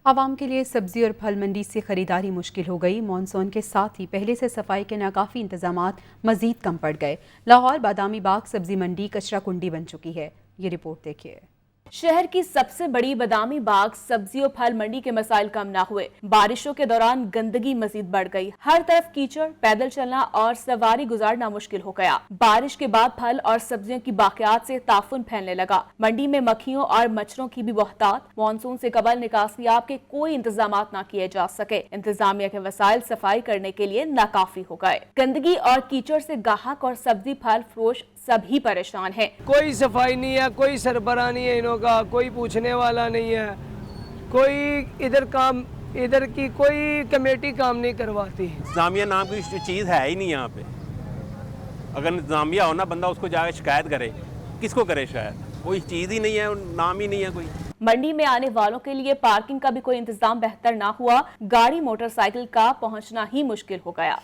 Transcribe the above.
عوام کے لیے سبزی اور پھل منڈی سے خریداری مشکل ہو گئی۔ مانسون کے ساتھ ہی پہلے سے صفائی کے ناکافی انتظامات مزید کم پڑ گئے۔ لاہور بادامی باغ سبزی منڈی کچرا کنڈی بن چکی ہے۔ یہ رپورٹ دیکھیے۔ شہر کی سب سے بڑی بادامی باغ سبزی و پھل منڈی کے مسائل کم نہ ہوئے، بارشوں کے دوران گندگی مزید بڑھ گئی، ہر طرف کیچڑ، پیدل چلنا اور سواری گزارنا مشکل ہو گیا۔ بارش کے بعد پھل اور سبزیوں کی باقیات سے تعفن پھیلنے لگا، منڈی میں مکھیوں اور مچھروں کی بھی بہتات۔ مانسون سے قبل نکاسیاب کے کوئی انتظامات نہ کیے جا سکے، انتظامیہ کے وسائل صفائی کرنے کے لیے ناکافی ہو گئے۔ گندگی اور کیچڑ سے گاہک اور سبزی پھل فروش سبھی پریشان ہیں۔ کوئی صفائی نہیں ہے، کوئی سربراہ نہیں ہے انہوں کا، کوئی پوچھنے والا نہیں ہے، کوئی ادھر کی کوئی کمیٹی کام نہیں کرواتی۔ انتظامیہ نام کی چیز ہے ہی نہیں یہاں پہ۔ اگر انتظامیہ ہونا بندہ اس کو جا کے شکایت کرے، کس کو کرے شکایت؟ کوئی چیز ہی نہیں ہے، نام ہی نہیں ہے کوئی۔ منڈی میں آنے والوں کے لیے پارکنگ کا بھی کوئی انتظام بہتر نہ ہوا، گاڑی موٹر سائیکل کا پہنچنا ہی مشکل ہو گیا۔